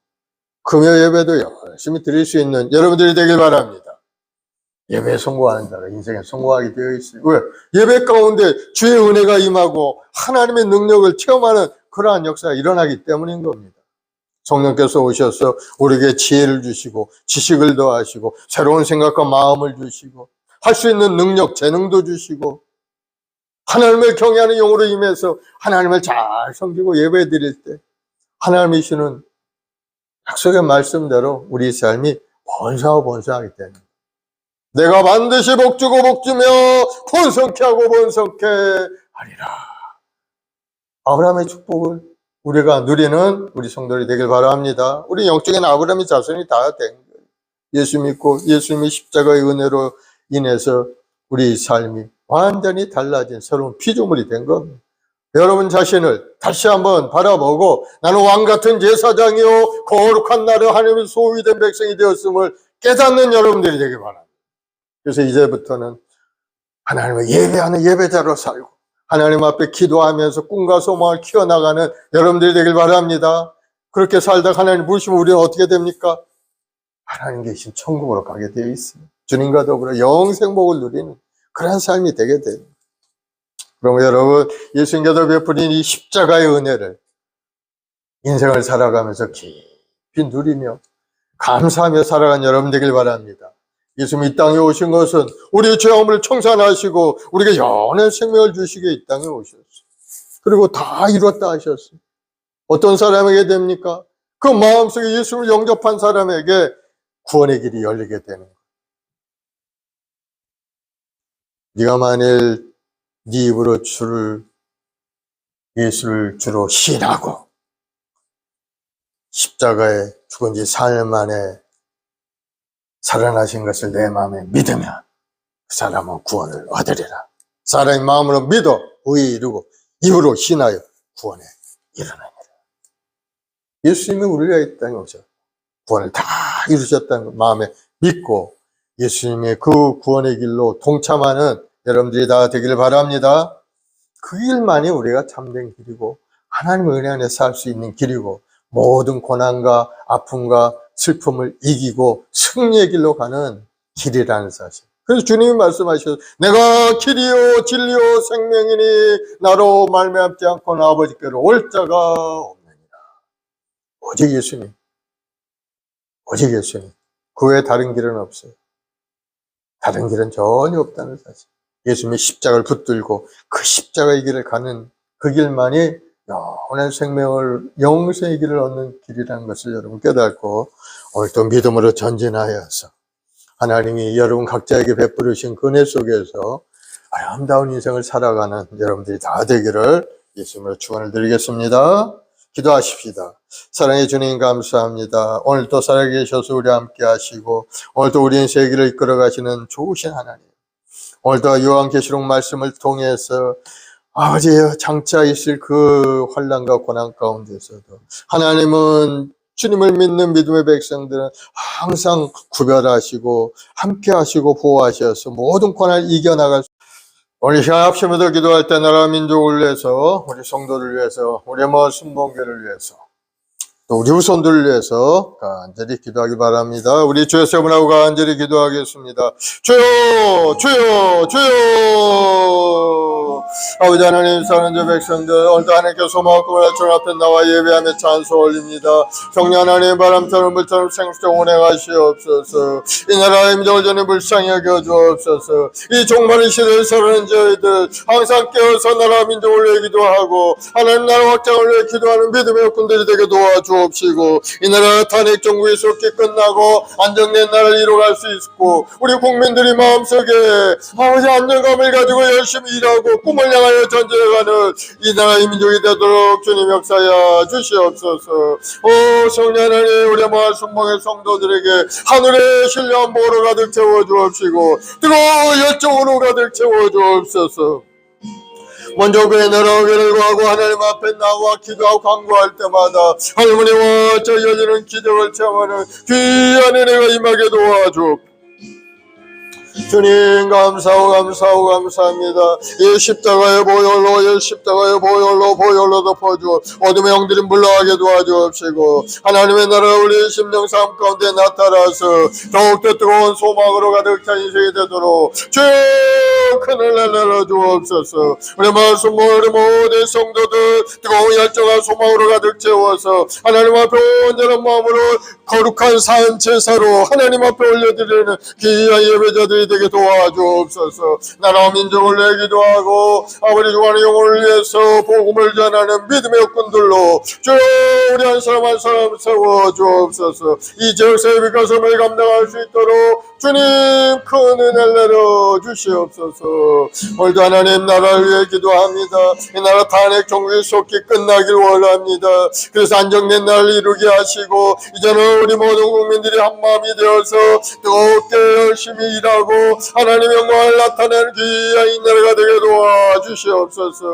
금요 예배도 열심히 드릴 수 있는 여러분들이 되길 바랍니다. 예배에 성공하는 자가 인생에 성공하게 되어 있어요. 왜? 예배 가운데 주의 은혜가 임하고 하나님의 능력을 체험하는 그러한 역사가 일어나기 때문인 겁니다. 성령께서 오셔서 우리에게 지혜를 주시고 지식을 더하시고 새로운 생각과 마음을 주시고 할 수 있는 능력, 재능도 주시고 하나님을 경외하는 영으로 임해서 하나님을 잘 섬기고 예배 드릴 때 하나님이 주시는 약속의 말씀대로 우리 삶이 번성하고 번성하기 때문에 내가 반드시 복주고 복주며 번성케 하고 번성케 하리라. 아브라함의 축복을 우리가 누리는 우리 성도들이 되길 바랍니다. 우리 영적인 아브라함의 자손이 다 된 거예요. 예수 믿고 예수님의 십자가의 은혜로 인해서 우리 삶이 완전히 달라진 새로운 피조물이 된 겁니다. 여러분 자신을 다시 한번 바라보고 나는 왕같은 제사장이요 거룩한 나라 하나님의 소유된 백성이 되었음을 깨닫는 여러분들이 되길 바랍니다. 그래서 이제부터는 하나님을 예배하는 예배자로 살고 하나님 앞에 기도하면서 꿈과 소망을 키워나가는 여러분들이 되길 바랍니다. 그렇게 살다가 하나님 부르시면 우리는 어떻게 됩니까? 하나님 계신 천국으로 가게 되어 있습니다. 주님과 더불어 영생복을 누리는 그런 삶이 되게 돼요. 그러면 여러분, 예수님께서 베푸린 이 십자가의 은혜를 인생을 살아가면서 깊이 누리며 감사하며 살아가는 여러분 되길 바랍니다. 예수님 이 땅에 오신 것은 우리의 죄악을 청산하시고 우리에게 영원한 생명을 주시기에 이 땅에 오셨어요. 그리고 다 이뤘다 하셨어요. 어떤 사람에게 됩니까? 그 마음속에 예수를 영접한 사람에게 구원의 길이 열리게 되는 거예요. 네가 만일 네 입으로 예수를 주로 시인하고 십자가에 죽은 지 4년 만에 살아나신 것을 내 마음에 믿으면 그 사람은 구원을 얻으리라. 사람의 마음으로 믿어 의에 이르고 입으로 신하여 구원에 이르느니라. 예수님이 우리가 이 땅에 오셔 구원을 다 이루셨다는 걸 마음에 믿고 예수님의 그 구원의 길로 동참하는 여러분들이 다 되기를 바랍니다. 그 길만이 우리가 참된 길이고 하나님의 은혜 안에 살 수 있는 길이고 모든 고난과 아픔과 슬픔을 이기고 승리의 길로 가는 길이라는 사실. 그래서 주님이 말씀하셔서 내가 길이요 진리요 생명이니 나로 말미암지 않고는 아버지께로 올 자가 없느니라. 오직 예수님. 오직 예수님. 그 외에 다른 길은 없어요. 다른 길은 전혀 없다는 사실. 예수님이 십자가를 붙들고 그 십자가의 길을 가는 그 길만이 영원한 생명을 영생의 길을 얻는 길이라는 것을 여러분 깨닫고 오늘 또 믿음으로 전진하여서 하나님이 여러분 각자에게 베푸르신 그 은혜 속에서 아름다운 인생을 살아가는 여러분들이 다 되기를 예수님으로 축원을 드리겠습니다. 기도하십시다. 사랑의 주님 감사합니다. 오늘도 살아계셔서 우리 함께 하시고 오늘도 우리 인생의 길을 이끌어 가시는 좋으신 하나님, 오늘도 요한계시록 말씀을 통해서 아버지여 장차 있을 그 환난과 고난 가운데서도 하나님은 주님을 믿는 믿음의 백성들은 항상 구별하시고 함께 하시고 보호하셔서 모든 고난을 이겨나갈 수 오늘 시간 합심해서 기도할 때 나라 민족을 위해서 우리 성도를 위해서 우리 순복음교회를 위해서 또 우리 후손들을 위해서 간절히 기도하기 바랍니다. 우리 주여 세 분하고 간절히 기도하겠습니다. 주여 주여 주여 아버지 하나님 사랑하는 저 백성들 오늘도 하나님께 소망하고 주님 앞에 나와 예배하며 찬송 올립니다. 성령 하나님 바람처럼 물처럼 생수처럼 운행하시옵소서. 이 나라의 민족을 전에 불쌍히 여겨 주옵소서. 이 종말의 시대에 살아가는 저희들 항상 깨어서 나라 민족을 위해 기도하고 하나님 나라 확장을 위해 기도하는 믿음의 군들이 되게 도와주옵소서. 없이고 이 나라 탄핵 정국이 속히 끝나고 안정된 나라를 이뤄갈 수 있고 우리 국민들이 마음속에 아버지 안정감을 가지고 열심히 일하고 꿈을 향하여 전진해가는 이 나라의 민족이 되도록 주님 역사하여 주시옵소서. 오 성령 하나님 우리 마을 순복의 성도들에게 하늘의 신령한 보호로 가득 채워 주옵시고 뜨거운 열정으로 가득 채워 주옵소서. 먼저 그의 나라를 구하고 하나님 앞에 나와 기도하고 간구할 때마다 할머니와 저 여전한 기적을 체험하는 귀한 은혜가 임하게 도와줘. 주님 감사하고 감사합니다. 이 십자가의 보혈로 보혈로 덮어주어 어둠의 영들이 물러가게 도와주옵시고 하나님의 나라 우리 심령 삶 가운데 나타나서 더욱더 뜨거운 소망으로 가득 찬 인생이 되도록 주여 큰을 내려 주옵소서. 우리 말씀 우리 모든 성도들 뜨거운 열정과 소망으로 가득 채워서 하나님 앞에 온전한 마음으로 거룩한 산 제사로 하나님 앞에 올려드리는 귀한 예배자들이 되게 도와주옵소서. 나라 민족을 위해 기도하고 아버지 주관의 영혼을 위해서 복음을 전하는 믿음의 군들로 주여 우리 한 사람 한 사람 세워주옵소서. 이 지역 세비가섬을 감당할 수 있도록 주님 큰 은혜를 내려 주시옵소서. 오늘도 하나님 나라를 위해 기도합니다. 이 나라 탄핵 종국이 속히 끝나길 원합니다. 그래서 안정된 나라를 이루게 하시고 이제는 우리 모든 국민들이 한마음이 되어서 뜨겁게 열심히 일하고 하나님의 영광을 나타내는 귀한 이 나라가 되게 도와주시옵소서.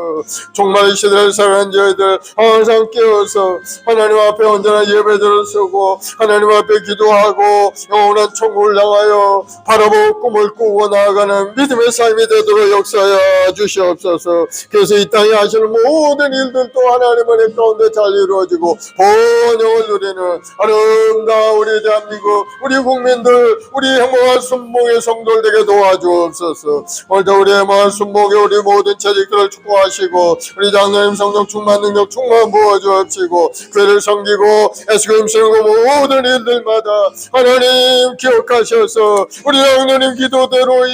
종말 시대를 살아가는 저희들 항상 깨어서 하나님 앞에 언제나 예배들을 쓰고 하나님 앞에 기도하고 영원한 천국을 향하여 바라보고 꿈을 꾸고 나아가는 믿음의 삶이 되도록 역사하여 주시옵소서. 그래서 이 땅에 하시는 모든 일들도 하나님의 은혜 가운데 잘 이루어지고 번영을 누리는 아름다운 우리 대한민국 우리 국민들 우리 행복한 순복의 성도들 되게 도와주옵소서. 오늘도 우리 행복한 순복의 우리 모든 재직들을 축복하시고 우리 장로님 성령 충만 능력 충만 부어주옵시고 교회를 섬기고 애쓰고 힘쓰는 모든 일들마다 하나님 기억하셔서 우리 장로님 기도대로 우리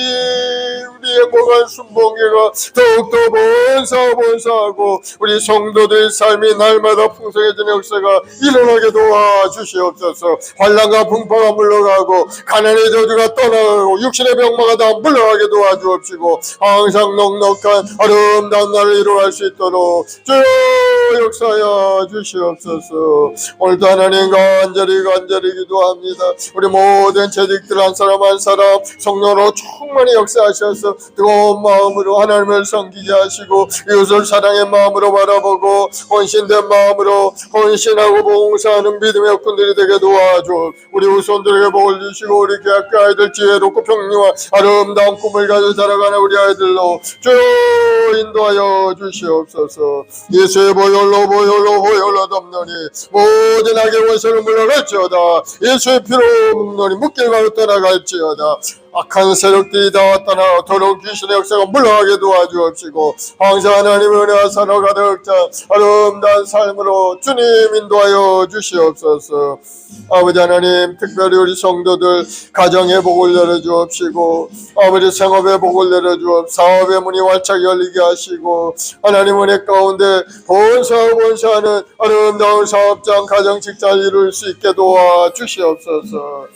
행복한 순복회가 더욱더 번사하고 우리 성도들의 삶이 날마다 풍성해지는 역사가 일어나게 도와주시옵소서. 환난과 풍파가 물러가고 가난의 저주가 떠나가고 육신의 병마가 다 물러가게 도와주옵시고 항상 넉넉한 아름다운 날을 이루어갈 수 있도록 주여 역사하여 주시옵소서. 오늘도 하나님 간절히 기도합니다. 우리 모든 재직들 한 사람 한 사람 성령으로 충만히 역사하셔서 뜨거운 마음으로 하나님을 섬기게 하시고 이웃을 사랑의 마음으로 바라보고 헌신된 마음으로 헌신하고 봉사하는 믿음의 역군들이 되게 도와줘. 우리 후손들에게 복을 주시고 우리 대학교 아이들 지혜롭고 평등한 아름다운 꿈을 가져 자라가는 우리 아이들로 주여 인도하여 주시옵소서. 예수의 보혈로 덮노니 모든 악의 원수를 물러갈지어다. 예수의 피로 묵노니 묵길가로 떠나갈지어다. 악한 세력들이 다 떠나 더러운 귀신의 역사가 물러가게 도와주옵시고 항상 하나님의 은혜와 사랑 가득 찬 아름다운 삶으로 주님 인도하여 주시옵소서. 아버지 하나님 특별히 우리 성도들 가정의 복을 열어주옵시고 아버지 생업의 복을 열어주옵 사업의 문이 활짝 열리게 하시고 하나님 은혜 가운데 번사하는 아름다운 사업장 가정 직장을 이룰 수 있게 도와주시옵소서.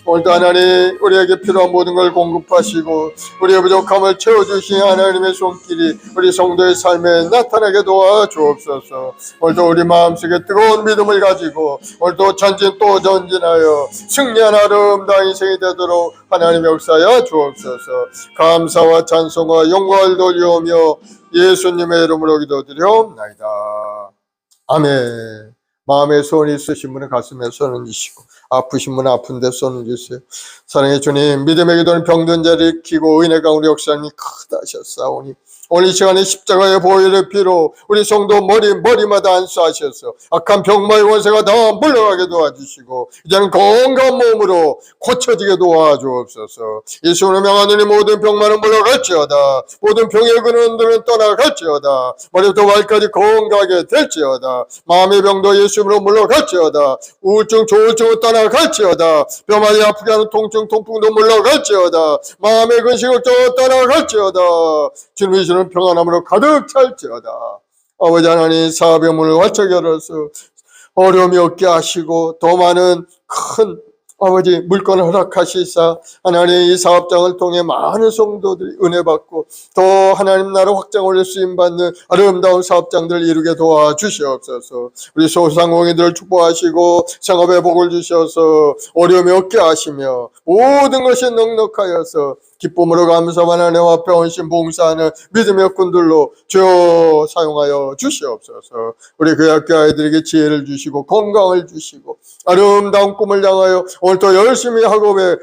오늘도 하나님 우리에게 필요한 모든 걸 공급하시고 우리의 부족함을 채워주신 하나님의 손길이 우리 성도의 삶에 나타나게 도와주옵소서. 오늘도 우리 마음속에 뜨거운 믿음을 가지고 오늘도 전진하여 승리한 아름다운 인생이 되도록 하나님의 역사하여 주옵소서. 감사와 찬송과 영광을 돌리오며 예수님의 이름으로 기도드리옵나이다. 아멘. 마음에 소원이 있으신 분은 가슴에 손을 주시고 아프신 분은 아픈 데 손을 주세요. 사랑의 주님, 믿음의 기도는 병든 자를 일으키고 의인의 가운데 역사님이 크다 하셨사오니 오늘 이 시간에 십자가의 보혈의 피로 우리 성도 머리마다 안수하셔서 악한 병마의 원세가 다 물러가게 도와주시고 이제는 건강한 몸으로 고쳐지게 도와주옵소서. 예수로 명하노니 모든 병만은 물러갈지어다. 모든 병의 근원들은 떠나갈지어다. 머리부터 발까지 건강하게 될지어다. 마음의 병도 예수로 물러갈지어다. 우울증 조울증은 떠나갈지어다. 뼈마디 아프게 하는 통증 통풍도 물러갈지어다. 마음의 근심 걱정은 떠나갈지어다. 주님이 주는 평안함으로 가득 찰지어다. 아버지 하나님 사업의 문을 활짝 열어서 어려움이 없게 하시고 더 많은 큰 아버지 물건을 허락하시사 하나님 이 사업장을 통해 많은 성도들이 은혜 받고 더 하나님 나라 확장을 쓰임받는 아름다운 사업장들을 이루게 도와주시옵소서. 우리 소상공인들을 축복하시고 생업의 복을 주셔서 어려움이 없게 하시며 모든 것이 넉넉하여서 기쁨으로 감사만 하나님 앞에 헌신 봉사하는 믿음의 군들로 주여 사용하여 주시옵소서. 우리 그 학교 아이들에게 지혜를 주시고 건강을 주시고 아름다운 꿈을 향하여 오늘도 열심히 학업에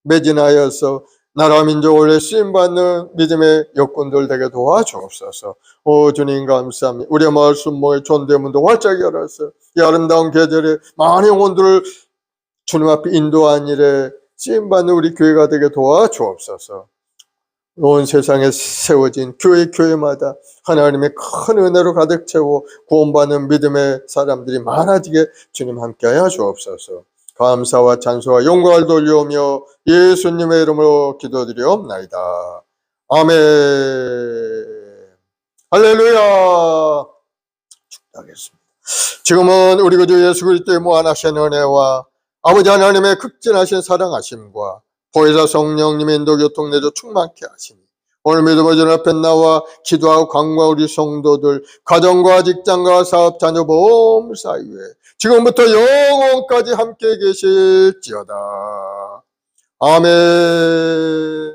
매진하여서 나라 민족을 쓰임받는 믿음의 역군들 되게 도와주옵소서. 오 주님 감사합니다. 우리의 마을 순복의 존대문도 활짝 열어서 이 아름다운 계절에 많은 영혼들을 주님 앞에 인도한 일에 쓰임받는 우리 교회가 되게 도와주옵소서. 온 세상에 세워진 교회마다 하나님의 큰 은혜로 가득 채워 구원받는 믿음의 사람들이 많아지게 주님 함께하여 주옵소서. 감사와 찬송과 영광을 돌려오며 예수님의 이름으로 기도드리옵나이다. 아멘. 할렐루야. 축복하겠습니다. 지금은 우리 구주 예수 그리스도의 무한하신 은혜와 아버지 하나님의 극진하신 사랑하심과 보혜사 성령님의 인도 교통 내조 충만케 하시니 오늘 믿음의 전 앞에 나와 기도하고 간구한 우리 성도들 가정과 직장과 사업 자녀 보험 사이에 지금부터 영원까지 함께 계실지어다. 아멘.